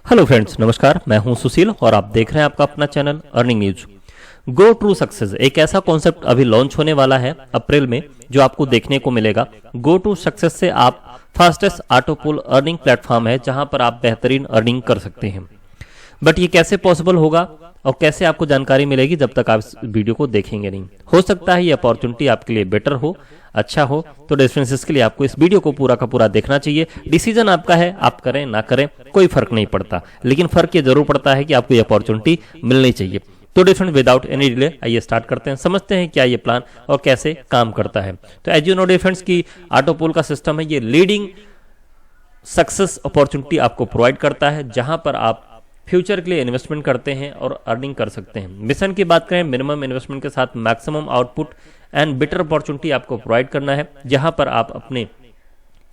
Hello friends, नमस्कार। मैं हूं सुशील और आप देख रहे हैं आपका अपना channel earning news. Go to success एक ऐसा कॉन्सेप्ट अभी लॉन्च होने वाला है अप्रैल में, जो आपको देखने को मिलेगा। गो टू सक्सेस से आप fastest auto pool earning platform है, जहां पर आप बेहतरीन अर्निंग कर सकते हैं। बट ये कैसे पॉसिबल होगा और कैसे आपको जानकारी मिलेगी जब तक आप इस वीडियो को देखेंगे नहीं। हो सकता है ये अपॉर्चुनिटी आपके लिए बेटर हो, अच्छा हो, तो डिफरेंसेस के लिए आपको इस वीडियो को पूरा का पूरा देखना चाहिए। डिसीजन आपका है, आप करें ना करें कोई फर्क नहीं पड़ता, लेकिन फर्क ये जरूर पड़ता है कि आपको ये अपॉर्चुनिटी मिलनी चाहिए। तो डिफरेंट विदाउट एनी डिले आइए स्टार्ट करते हैं, समझते हैं क्या ये प्लान और कैसे काम करता है। तो एज यू नो डिफरेंस की ऑटो पूल का सिस्टम है, ये लीडिंग सक्सेस अपॉर्चुनिटी आपको प्रोवाइड करता है, जहां पर आप फ्यूचर के लिए इन्वेस्टमेंट करते हैं और अर्निंग कर सकते हैं। मिशन की बात करें, मिनिमम इन्वेस्टमेंट के साथ maximum output and better opportunity आपको प्रोवाइड करना है, जहां पर आप अपने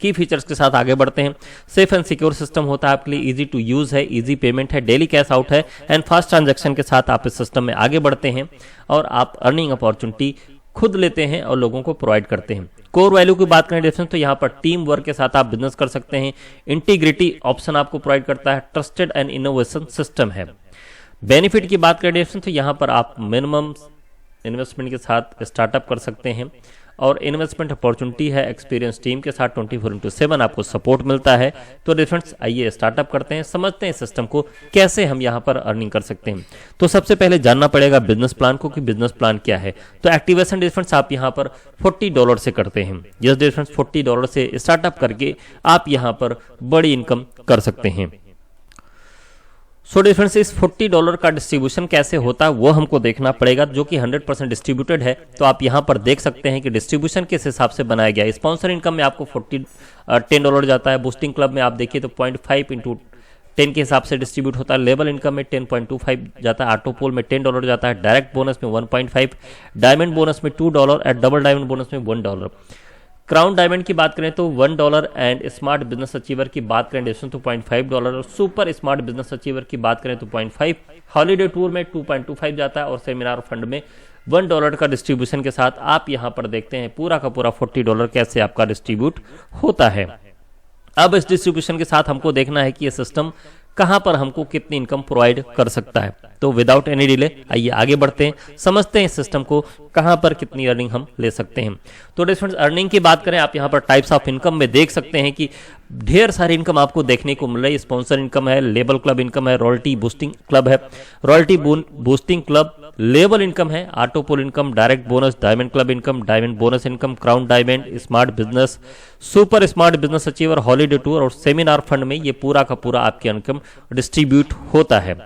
की फीचर्स के साथ आगे बढ़ते हैं। सेफ एंड सिक्योर सिस्टम होता है आपके लिए, इजी टू यूज है, इजी पेमेंट है, डेली कैश आउट है एंड फास्ट ट्रांजैक्शन के साथ आप इस सिस्टम में आगे बढ़ते हैं और आप अर्निंग अपॉर्चुनिटी खुद लेते हैं और लोगों को प्रोवाइड करते हैं। कोर वैल्यू की बात करें डिफरेंस, तो यहाँ पर टीम वर्क के साथ आप बिजनेस कर सकते हैं। इंटीग्रिटी ऑप्शन आपको प्रोवाइड करता है, ट्रस्टेड एंड इनोवेशन सिस्टम है। बेनिफिट की बात करें डिफरेंस, तो यहाँ पर आप मिनिमम इन्वेस्टमेंट के साथ स्टार्टअप कर सकते हैं और इन्वेस्टमेंट अपॉर्चुनिटी है। एक्सपीरियंस टीम के साथ 24/7 आपको सपोर्ट मिलता है। तो डिफरेंस आइए स्टार्टअप करते हैं, समझते हैं सिस्टम को कैसे हम यहाँ पर अर्निंग कर सकते हैं। तो सबसे पहले जानना पड़ेगा बिजनेस प्लान को कि बिजनेस प्लान क्या है। तो एक्टिवेशन डिफरेंस आप यहाँ पर $40 से करते हैं। यस डिफरेंस $40 से स्टार्टअप करके आप यहाँ पर बड़ी इनकम कर सकते हैं। सो डिफरेंस इस $40 का डिस्ट्रीब्यूशन कैसे होता है वो हमको देखना पड़ेगा, जो कि 100% डिस्ट्रीब्यूटेड है। तो आप यहाँ पर देख सकते हैं कि डिस्ट्रीब्यूशन किस हिसाब से बनाया गया है। स्पॉन्सर इनकम में आपको $10 जाता है। बूस्टिंग क्लब में आप देखिए तो 0.5 × 10 के हिसाब से डिस्ट्रीब्यूट होता है। लेवल इनकम में 10.25 जाता है। ऑटो पोल में $10 जाता है। डायरेक्ट बोनस में 1.5, डायमंड बोनस में $2 और डबल डायमंड बोनस में $1। क्राउन डायमंड की बात करें तो $1 एंड स्मार्ट बिजनेस अचीवर की बात करें डिस्ट्रीब्यूशन तो $0.5 और सुपर स्मार्ट बिजनेस अचीवर की बात करें तो 0.5। हॉलीडे टूर में 2.25 जाता है और सेमिनार फंड में $1 का डिस्ट्रीब्यूशन के साथ आप यहां पर देखते हैं पूरा का पूरा $40 कैसे आपका डिस्ट्रीब्यूट होता है। अब इस डिस्ट्रीब्यूशन के साथ हमको देखना है कि यह सिस्टम कहां पर हमको कितनी इनकम प्रोवाइड कर सकता है। तो विदाउट एनी डिले आइए आगे बढ़ते हैं, समझते हैं इस सिस्टम को कहां पर कितनी अर्निंग हम ले सकते हैं। तो डिफरेंट अर्निंग की बात करें, आप यहां पर टाइप्स ऑफ इनकम में देख सकते हैं कि ढेर सारी इनकम आपको देखने को मिल रही है। स्पॉन्सर इनकम है, लेबल क्लब इनकम है, रॉयल्टी बूस्टिंग क्लब है, रॉयल्टी बूस्टिंग क्लब, लेबल इनकम है, auto pool income, direct bonus, diamond club income, diamond bonus income, crown diamond, smart business, super smart business achiever, holiday tour और seminar fund में ये पूरा का पूरा आपकी इनकम डिस्ट्रीब्यूट होता है।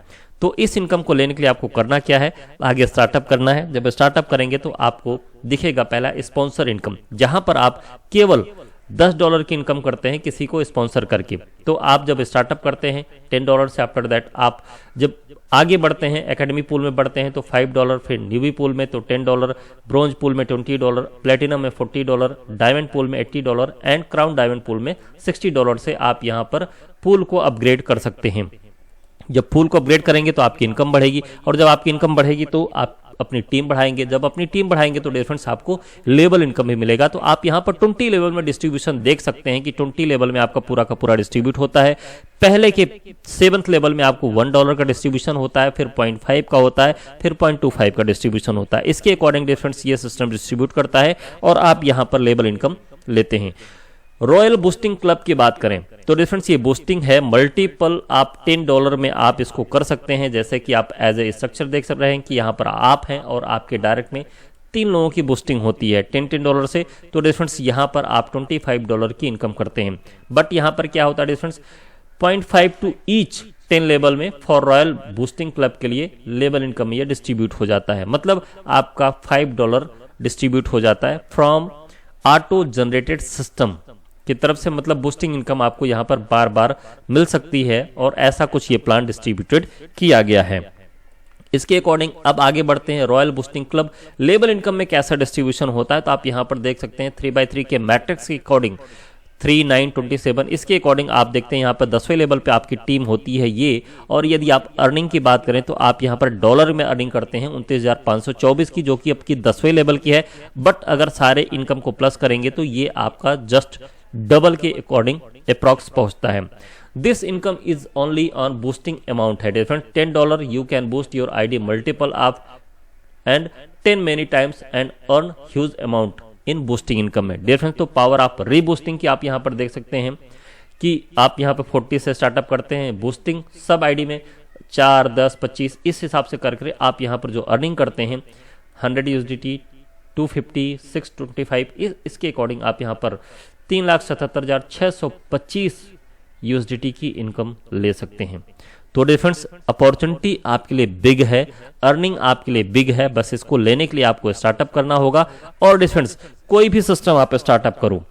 तो इस इनकम को लेने के लिए आपको करना क्या है, आगे स्टार्टअप करना है। जब स्टार्टअप करेंगे तो आपको दिखेगा पहला स्पॉन्सर इनकम, जहां पर आप केवल $10 की इनकम करते हैं किसी को स्पॉन्सर करके। तो आप जब स्टार्टअप करते हैं $10 से, आफ्टर दैट आप जब आगे बढ़ते हैं एकेडमी पूल में बढ़ते हैं तो $5, फिर न्यूवी पूल में तो $10, ब्रोंज पूल में $20, प्लेटिनम में $40, डायमंड पूल में $80 एंड क्राउन डायमंड पूल में $60 से आप यहां पर पूल को अपग्रेड कर सकते हैं। जब पूल को अपग्रेड करेंगे तो आपकी इनकम बढ़ेगी और जब आपकी इनकम बढ़ेगी तो आप अपनी टीम बढ़ाएंगे। जब अपनी टीम बढ़ाएंगे तो डिफरेंस आपको लेवल इनकम भी मिलेगा। तो आप यहां पर 20 लेवल में डिस्ट्रीब्यूशन देख सकते हैं कि 20 लेवल में आपका पूरा का पूरा डिस्ट्रीब्यूट होता है। पहले के 7th लेवल में आपको $1 का डिस्ट्रीब्यूशन होता है, फिर 0.5 का होता है, फिर 0.25 का डिस्ट्रीब्यूशन होता है। इसके अकॉर्डिंग डिफरेंस ये सिस्टम डिस्ट्रीब्यूट करता है और आप यहां पर लेवल इनकम लेते हैं। रॉयल बूस्टिंग क्लब की बात करें तो डिफरेंस ये बूस्टिंग है, मल्टीपल आप $10 में आप इसको कर सकते हैं। जैसे कि आप एज ए स्ट्रक्चर देख सक रहे हैं कि यहाँ पर आप हैं और आपके डायरेक्ट में 3 लोगों की बूस्टिंग होती है $10 से। तो डिफरेंस यहाँ पर आप $25 की इनकम करते हैं। बट यहाँ पर क्या होता है डिफरेंस, 0.5 टू ईच 10 लेवल में फॉर रॉयल बूस्टिंग क्लब के लिए लेवल इनकम ये डिस्ट्रीब्यूट हो जाता है। मतलब आपका $5 डिस्ट्रीब्यूट हो जाता है फ्रॉम ऑटो जनरेटेड सिस्टम की तरफ से। मतलब बूस्टिंग इनकम आपको यहां पर बार बार मिल सकती है और ऐसा कुछ ये प्लान डिस्ट्रीब्यूटेड किया गया है। इसके अकॉर्डिंग अब आगे बढ़ते हैं। Royal boosting club level income में कैसा डिस्ट्रीब्यूशन होता है, तो आप यहां पर देख सकते हैं 3x3 के मैट्रिक्स के अकॉर्डिंग 3, 9, 27 इसके अकॉर्डिंग आप देखते हैं यहाँ पर 10वें लेवल पे आपकी टीम होती है ये। और यदि आप अर्निंग की बात करें तो आप यहाँ पर डॉलर में अर्निंग करते हैं 29,524 की, जो कि आपकी 10वें लेवल की है। बट अगर सारे इनकम को प्लस करेंगे तो ये आपका जस्ट डबल के अकॉर्डिंग अप्रॉक्स पहुंचता है। This income is only on boosting amount है different. $10 you can boost your ID multiple of and 10 many times and earn huge amount in boosting income में डिफरेंस। तो पावर ऑफ रीबूस्टिंग की आप यहां पर देख सकते हैं कि आप यहां पर 40 से स्टार्टअप करते हैं, बूस्टिंग सब आईडी में 4, 10, 25 इस हिसाब से करके आप यहां पर जो अर्निंग करते हैं 100 USDT, 250, 625 इसके अकॉर्डिंग आप यहां पर 3,77,625 USDT की इनकम ले सकते हैं। तो डिफरेंस अपॉर्चुनिटी आपके लिए बिग है, अर्निंग आपके लिए बिग है, बस इसको लेने के लिए आपको स्टार्टअप करना होगा। और डिफरेंस कोई भी सिस्टम आप स्टार्टअप करो,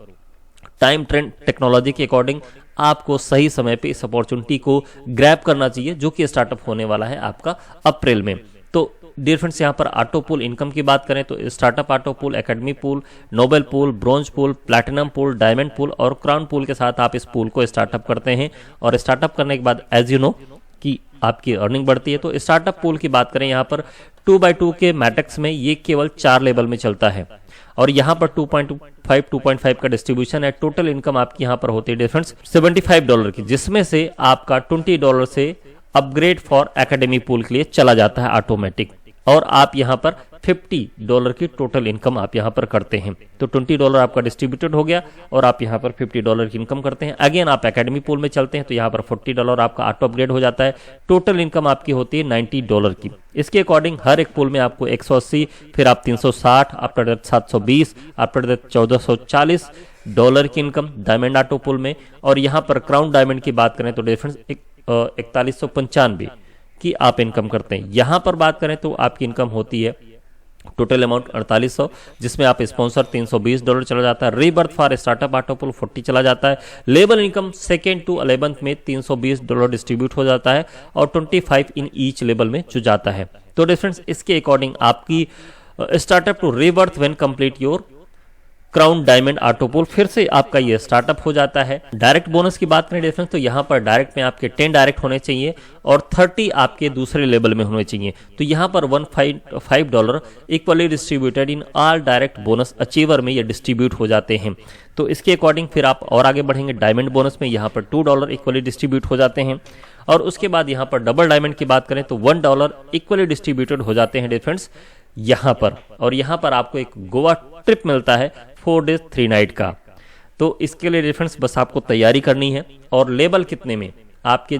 टाइम ट्रेंड टेक्नोलॉजी के अकॉर्डिंग आपको सही समय पे इस अपॉर्चुनिटी को ग्रैब करना चाहिए, जो कि स्टार्टअप होने वाला है आपका अप्रैल में। तो डियर फ्रेंड्स, यहाँ पर ऑटो पूल इनकम की बात करें तो startup auto pool, academy pool, Nobel pool, bronze pool, platinum pool, diamond pool और क्राउन पूल के साथ आप इस पूल को स्टार्टअप करते हैं। और स्टार्टअप करने के बाद एज यू नो कि आपकी अर्निंग बढ़ती है। तो स्टार्टअप पूल की बात करें यहाँ पर 2x2 के मैट्रिक्स में ये केवल 4 लेवल में चलता है और यहाँ पर 2.5 का डिस्ट्रीब्यूशन है। टोटल इनकम आपकी यहाँ पर होती है डिफरेंस $75 की, जिसमें से आपका $20 से अपग्रेड फॉर एकेडमी पूल के लिए चला जाता है ऑटोमेटिक। और आप यहाँ पर $50 की टोटल इनकम आप यहाँ पर करते हैं। तो $20 आपका डिस्ट्रीब्यूटेड हो गया और आप यहाँ पर $50 की इनकम करते हैं। अगेन आप एकेडमी पूल में चलते हैं तो यहाँ पर $40 आपका ऑटो अपग्रेड हो जाता है। टोटल इनकम आपकी होती है $90 की। इसके अकॉर्डिंग हर एक पूल में आपको 180, फिर आप 360, आफ्टर दैट 720, आफ्टर दैट $1440 की इनकम डायमंड ऑटो पूल में। और यहाँ पर क्राउन डायमंड की बात करें तो डिफरेंस 4195 की आप इनकम करते हैं। यहां पर बात करें तो आपकी इनकम होती है टोटल अमाउंट 4800, जिसमें आप स्पॉन्सर $320 चला जाता है। Rebirth for startup auto pool 40 चला जाता है। Label income 2nd to 11th में $320 डिस्ट्रीब्यूट हो जाता है और 25 इन ईच लेवल में जो जाता है। तो डिफरेंस इसके अकॉर्डिंग आपकी startup to rebirth when complete your crown diamond auto pool, फिर से आपका ये स्टार्टअप हो जाता है। डायरेक्ट बोनस की बात करें डिफरेंस तो यहाँ पर डायरेक्ट में आपके 10 डायरेक्ट होने चाहिए और 30 आपके दूसरे लेवल में होने चाहिए। तो यहाँ पर $105 equally distributed in all direct bonus achiever में ये डिस्ट्रीब्यूट हो जाते हैं। तो इसके अकॉर्डिंग फिर आप और आगे बढ़ेंगे डायमंड बोनस में, यहाँ पर $2 इक्वली डिस्ट्रीब्यूट हो जाते हैं। और उसके बाद यहाँ पर डबल डायमंड की बात करें तो $1 इक्वली डिस्ट्रीब्यूटेड हो जाते हैं डिफरेंस यहाँ पर। और यहाँ पर आपको एक गोवा ट्रिप मिलता है 4 days 3 night का। तो इसके लिए डिफरेंस बस आपको तैयारी करनी है। और लेवल कितने में आपके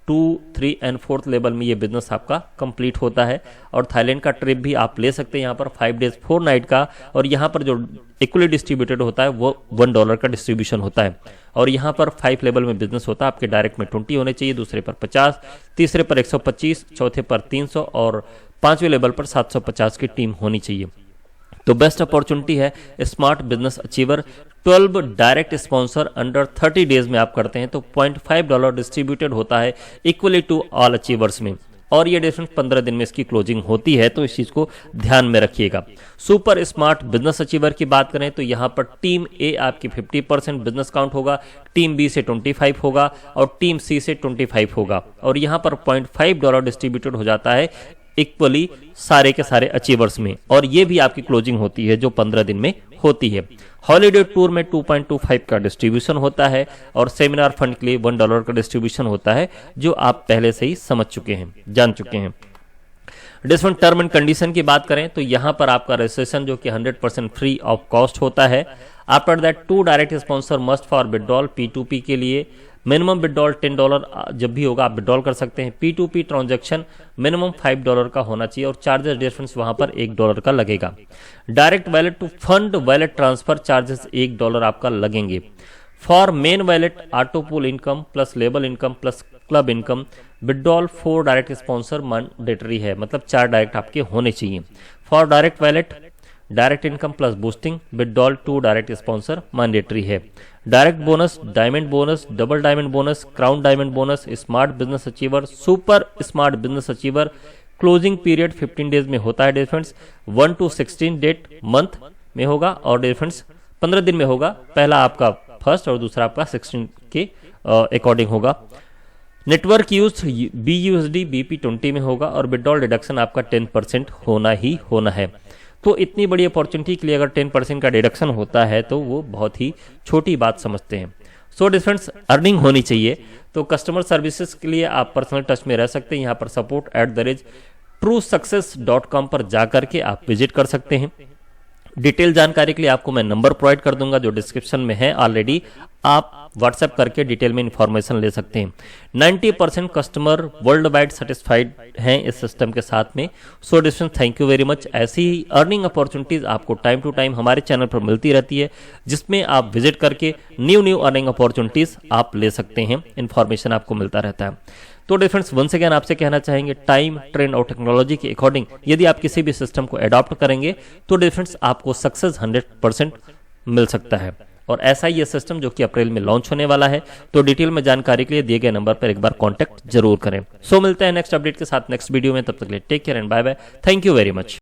2, 3 and 4th लेवल में ये बिजनेस आपका कंप्लीट होता है। और थाईलैंड का ट्रिप भी आप ले सकते हैं यहाँ पर 5 days 4 night का। और यहाँ पर जो इक्वली डिस्ट्रीब्यूटेड होता है वो $1 का डिस्ट्रीब्यूशन होता है। और यहाँ पर 5 लेवल में बिजनेस होता है। आपके डायरेक्ट में 20 होने चाहिए, दूसरे पर 50, तीसरे पर 125, चौथे पर 300 और 5वें लेवल पर 750 की टीम होनी चाहिए। तो बेस्ट अपॉर्चुनिटी है smart business achiever. 12 direct sponsor under 30 days में आप करते हैं तो $0.5 डिस्ट्रीब्यूटेड होता है इक्वली टू ऑल अचीवर्स में। और ये डिफरेंस 15 दिन में इसकी क्लोजिंग होती है, तो इस चीज को ध्यान में रखिएगा। सुपर स्मार्ट बिजनेस अचीवर की बात करें तो यहाँ पर टीम ए आपकी 50% बिजनेस काउंट होगा, टीम बी से 25 होगा और टीम सी से 25 होगा। और यहाँ पर $0.5 डिस्ट्रीब्यूटेड हो जाता है इक्वली सारे के सारे अचीवर्स में। और ये भी आपकी क्लोजिंग होती है जो 15 दिन में होती है। हॉलीडे टूर में 2.25 का डिस्ट्रीब्यूशन होता है और सेमिनार फंड के लिए $1 का डिस्ट्रीब्यूशन होता है, जो आप पहले से ही समझ चुके हैं, जान चुके हैं। डिफरेंट टर्म एंड कंडीशन की बात करें तो यहाँ पर आपका रजिस्ट्रेशन जो कि 100% फ्री ऑफ कॉस्ट होता है। After that 2 direct sponsor must for withdrawal P2P के लिए मिनिमम विड्रॉल $10 जब भी होगा आप विड्रॉल कर सकते हैं। P2P ट्रांजैक्शन मिनिमम $5 का होना चाहिए और चार्जेस डिफरेंस वहां पर $1 का लगेगा। Direct wallet to fund wallet transfer charges $1 आपका लगेंगे। For main wallet auto pool income plus लेबल income plus club income withdrawal 4 direct sponsor mandatory है, मतलब 4 डायरेक्ट आपके होने चाहिए। For direct wallet direct income plus boosting withdrawal 2 direct sponsor mandatory है। Direct bonus, diamond bonus, double diamond bonus, crown diamond bonus, smart business achiever, super smart business achiever closing period 15 days में होता है। Difference 1 to 16 date month में होगा और difference 15 दिन में होगा। पहला आपका फर्स्ट और दूसरा आपका 16 के अकॉर्डिंग होगा। नेटवर्क यूज BUSD BP20 में होगा और विड्रॉल डिडक्शन आपका 10% होना ही होना है। तो इतनी बड़ी अपॉर्चुनिटी के लिए अगर 10% का डिडक्शन होता है तो वो बहुत ही छोटी बात समझते हैं। सो डिफरेंट्स अर्निंग होनी चाहिए, तो कस्टमर सर्विसेज के लिए आप पर्सनल टच में रह सकते हैं। यहाँ पर support@truesuccess.com पर जाकर के आप विजिट कर सकते हैं। डिटेल जानकारी के लिए आपको मैं नंबर प्रोवाइड कर दूंगा जो डिस्क्रिप्शन में है ऑलरेडी, आप व्हाट्सएप करके डिटेल में इंफॉर्मेशन ले सकते हैं। 90% कस्टमर वर्ल्ड वाइड सेटिस्फाइड हैं इस सिस्टम के साथ में। So distance thank you very much. ऐसी ही अर्निंग अपॉर्चुनिटीज आपको टाइम टू टाइम हमारे चैनल पर मिलती रहती है, जिसमें आप विजिट करके न्यू अर्निंग अपॉर्चुनिटीज आप ले सकते हैं, इंफॉर्मेशन आपको मिलता रहता है। तो डिफरेंस वंस अगेन आपसे कहना चाहेंगे, टाइम, ट्रेंड और टेक्नोलॉजी के अकॉर्डिंग यदि आप किसी भी सिस्टम को अडॉप्ट करेंगे तो डिफरेंस आपको सक्सेस 100% मिल सकता है। और ऐसा ही ये सिस्टम जो कि अप्रैल में लॉन्च होने वाला है, तो डिटेल में जानकारी के लिए दिए गए नंबर पर एक बार कॉन्टैक्ट जरूर करें। सो मिलते हैं नेक्स्ट अपडेट के साथ नेक्स्ट वीडियो में, तब तक के लिए take care and bye bye. Thank you very much.